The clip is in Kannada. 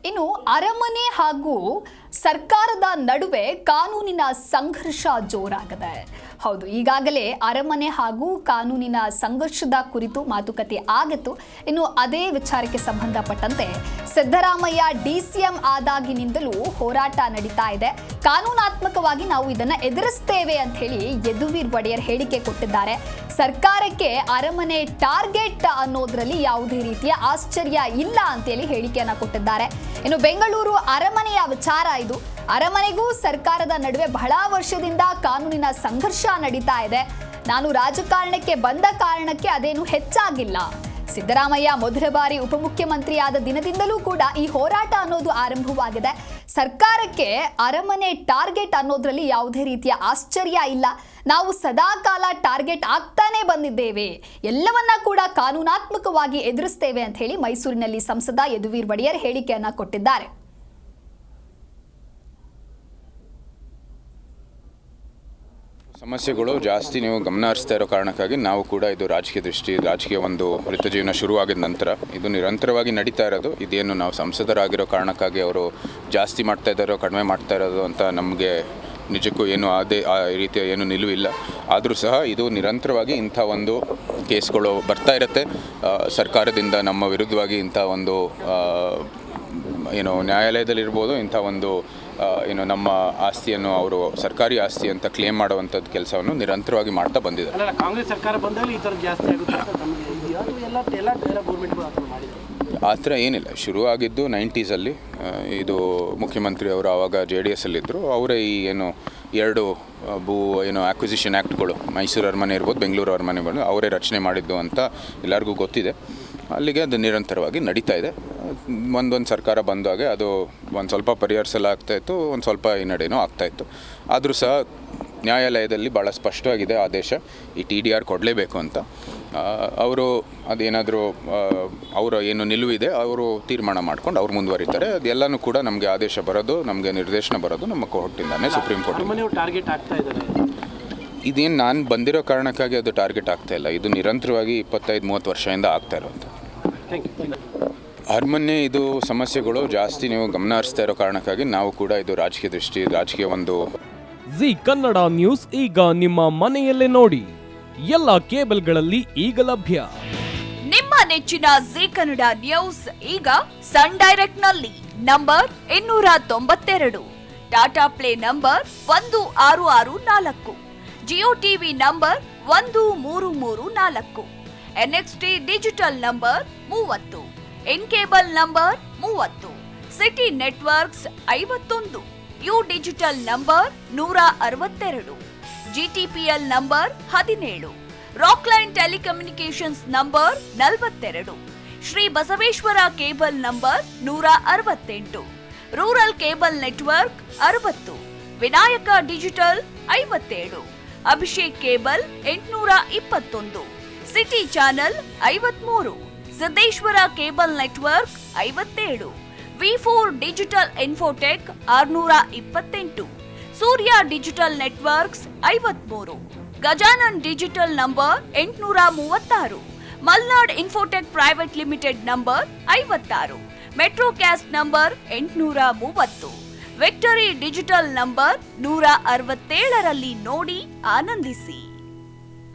ಇನ್ನು ಅರಮನೆ ಹಾಗೂ ಸರ್ಕಾರದ ನಡುವೆ ಕಾನೂನಿನ ಸಂಘರ್ಷ ಜೋರಾಗಿದೆ. ಹೌದು, ಈಗಾಗಲೇ ಅರಮನೆ ಹಾಗೂ ಕಾನೂನಿನ ಸಂಘರ್ಷದ ಕುರಿತು ಮಾತುಕತೆ ಆಗಿತ್ತು. ಇನ್ನು ಅದೇ ವಿಚಾರಕ್ಕೆ ಸಂಬಂಧಪಟ್ಟಂತೆ ಸಿದ್ದರಾಮಯ್ಯ ಡಿಸಿಎಂ ಆದಾಗಿನಿಂದಲೂ ಹೋರಾಟ ನಡೀತಾ ಇದೆ. ಕಾನೂನಾತ್ಮಕವಾಗಿ ನಾವು ಇದನ್ನ ಎದುರಿಸ್ತೇವೆ ಅಂತ ಹೇಳಿ ಯದುವೀರ್ ಒಡೆಯರ್ ಹೇಳಿಕೆ ಕೊಟ್ಟಿದ್ದಾರೆ. ಸರ್ಕಾರಕ್ಕೆ ಅರಮನೆ ಟಾರ್ಗೆಟ್ ಅನ್ನೋದ್ರಲ್ಲಿ ಯಾವುದೇ ರೀತಿಯ ಆಶ್ಚರ್ಯ ಇಲ್ಲ ಅಂತೇಳಿ ಹೇಳಿಕೆಯನ್ನ ಕೊಟ್ಟಿದ್ದಾರೆ. ಇನ್ನು ಬೆಂಗಳೂರು ಅರಮನೆಯ ವಿಚಾರ ಇದು. ಅರಮನೆಗೂ ಸರ್ಕಾರದ ನಡುವೆ ಬಹಳ ವರ್ಷದಿಂದ ಕಾನೂನಿನ ಸಂಘರ್ಷ ನಡೀತಾ ಇದೆ. ನಾನು ರಾಜಕಾರಣಕ್ಕೆ ಬಂದ ಕಾರಣಕ್ಕೆ ಅದೇನು ಹೆಚ್ಚಾಗಿಲ್ಲ. ಸಿದ್ದರಾಮಯ್ಯ ಮೊದಲ ಬಾರಿ ಉಪಮುಖ್ಯಮಂತ್ರಿ ಆದ ದಿನದಿಂದಲೂ ಕೂಡ ಈ ಹೋರಾಟ ಅನ್ನೋದು ಆರಂಭವಾಗಿದೆ. ಸರ್ಕಾರಕ್ಕೆ ಅರಮನೆ ಟಾರ್ಗೆಟ್ ಅನ್ನೋದ್ರಲ್ಲಿ ಯಾವುದೇ ರೀತಿಯ ಆಶ್ಚರ್ಯ ಇಲ್ಲ. ನಾವು ಸದಾಕಾಲ ಟಾರ್ಗೆಟ್ ಆಗ್ತಾನೆ ಬಂದಿದ್ದೇವೆ. ಎಲ್ಲವನ್ನ ಕೂಡ ಕಾನೂನಾತ್ಮಕವಾಗಿ ಎದುರಿಸ್ತೇವೆ ಅಂತ ಹೇಳಿ ಮೈಸೂರಿನಲ್ಲಿ ಸಂಸದ ಯದುವೀರ್ ಒಡೆಯರ್ ಹೇಳಿಕೆಯನ್ನ ಕೊಟ್ಟಿದ್ದಾರೆ. ಸಮಸ್ಯೆಗಳು ಜಾಸ್ತಿ ನೀವು ಗಮನ ಹರಿಸ್ತಾ ಇರೋ ಕಾರಣಕ್ಕಾಗಿ ನಾವು ಕೂಡ ಇದು ರಾಜಕೀಯ ಒಂದು ವೃತ್ತ ಜೀವನ ಶುರುವಾಗಿದ ನಂತರ ಇದು ನಿರಂತರವಾಗಿ ನಡೀತಾ ಇರೋದು. ಇದೇನು ನಾವು ಸಂಸದರಾಗಿರೋ ಕಾರಣಕ್ಕಾಗಿ ಅವರು ಜಾಸ್ತಿ ಮಾಡ್ತಾ ಇದ್ದಾರೋ ಕಡಿಮೆ ಮಾಡ್ತಾ ಇರೋದು ಅಂತ ನಮಗೆ ನಿಜಕ್ಕೂ ಏನು ಆ ರೀತಿಯ ಏನು ನಿಲುವಿಲ್ಲ. ಆದರೂ ಸಹ ಇದು ನಿರಂತರವಾಗಿ ಇಂಥ ಒಂದು ಕೇಸ್ಗಳು ಬರ್ತಾ ಇರುತ್ತೆ. ಸರ್ಕಾರದಿಂದ ನಮ್ಮ ವಿರುದ್ಧವಾಗಿ ಇಂಥ ಒಂದು ನ್ಯಾಯಾಲಯದಲ್ಲಿರ್ಬೋದು ಇಂಥ ಒಂದು ನಮ್ಮ ಆಸ್ತಿಯನ್ನು ಅವರು ಸರ್ಕಾರಿ ಆಸ್ತಿ ಅಂತ ಕ್ಲೇಮ್ ಮಾಡುವಂಥದ್ದು ಕೆಲಸವನ್ನು ನಿರಂತರವಾಗಿ ಮಾಡ್ತಾ ಬಂದಿದ್ದಾರೆ. ಕಾಂಗ್ರೆಸ್ ಸರ್ಕಾರ ಬಂದಾಗ ಈ ಥರ ಜಾಸ್ತಿ ಆಗುತ್ತೆ ಆ ಥರ ಏನಿಲ್ಲ. ಶುರುವಾಗಿದ್ದು 90s ಇದು ಮುಖ್ಯಮಂತ್ರಿ ಅವರು ಆವಾಗ JDS ಅಲ್ಲಿದ್ದರು. ಅವರೇ ಈ ಎರಡು ಆಕ್ವಿಸಿಷನ್ ಆ್ಯಕ್ಟ್ಗಳು ಮೈಸೂರು ಅರಮನೆ ಇರ್ಬೋದು, ಬೆಂಗಳೂರು ಅರಮನೆ ಇರ್ಬೋದು, ಅವರೇ ರಚನೆ ಮಾಡಿದ್ದು ಅಂತ ಎಲ್ಲರಿಗೂ ಗೊತ್ತಿದೆ. ಅಲ್ಲಿಗೆ ಅದು ನಿರಂತರವಾಗಿ ನಡೀತಾ ಇದೆ. ಒಂದೊಂದು ಸರ್ಕಾರ ಬಂದಾಗ ಅದು ಒಂದು ಸ್ವಲ್ಪ ಪರಿಹರಿಸಲಾಗ್ತಾಯಿತ್ತು, ಒಂದು ಸ್ವಲ್ಪ ಹಿನ್ನಡೆನೂ ಆಗ್ತಾಯಿತ್ತು. ಆದರೂ ಸಹ ನ್ಯಾಯಾಲಯದಲ್ಲಿ ಭಾಳ ಸ್ಪಷ್ಟವಾಗಿದೆ ಆದೇಶ, ಈ TDR ಕೊಡಲೇಬೇಕು ಅಂತ. ಅವರು ಅದೇನಾದರೂ ಅವರ ಏನು ನಿಲುವಿದೆ ಅವರು ತೀರ್ಮಾನ ಮಾಡ್ಕೊಂಡು ಅವ್ರು ಮುಂದುವರಿತಾರೆ. ಅದೆಲ್ಲನೂ ಕೂಡ ನಮಗೆ ಆದೇಶ ಬರೋದು, ನಮಗೆ ನಿರ್ದೇಶನ ಬರೋದು ನಮ್ಮ ಕೋರ್ಟಿಂದಾನೆ, ಸುಪ್ರೀಂ ಕೋರ್ಟ್. ಟಾರ್ಗೆಟ್ ಆಗ್ತಾ ಇದ್ದಾರೆ. ಇದೇನು ನಾನು ಬಂದಿರೋ ಕಾರಣಕ್ಕಾಗಿ ಅದು ಟಾರ್ಗೆಟ್ ಆಗ್ತಾ ಇಲ್ಲ. ಇದು ನಿರಂತರವಾಗಿ 25-30 ವರ್ಷದಿಂದ ಆಗ್ತಾ ಇರೋವಂಥ ಅರಮನೆ ಇದು ಸಮಸ್ಯೆಗಳು ಜಾಸ್ತಿ ನೀವು ಗಮನ ಹರಿಸ್ತಾ ಇರೋ ಕಾರಣಕ್ಕಾಗಿ ನಾವು ಕೂಡ ಇದು ರಾಜಕೀಯ ಒಂದು ಜಿ ಕನ್ನಡ ನ್ಯೂಸ್ ಈಗ ನಿಮ್ಮ ಮನೆಯಲ್ಲೇ ನೋಡಿ. ಎಲ್ಲ ಕೇಬಲ್ಗಳಲ್ಲಿ ಈಗ ಲಭ್ಯ. ನಿಮ್ಮ ನೆಚ್ಚಿನ ಜಿ ಕನ್ನಡ ನ್ಯೂಸ್ ಈಗ ಸನ್ ಡೈರೆಕ್ಟ್ ನಲ್ಲಿ number 292, Tata play number 1664, Jio TV number 1334, NXT digital number 30, in cable number 30, city networks 51, U digital number 162, GTPL number 17, Rockline telecommunications number 42, Shri Basaveshwara cable number 168, rural cable network 60, Vinayaka digital 57, Abhishek cable 821, city channel 53, Siddeshwara cable network 57, V4 digital Infotech 628, Surya digital networks 53, Gajanan digital number 836, Malnad Infotech private limited number 56, Metrocast number 830, Victory digital number 167ರಲ್ಲಿ ನೋಡಿ ಆನಂದಿಸಿ.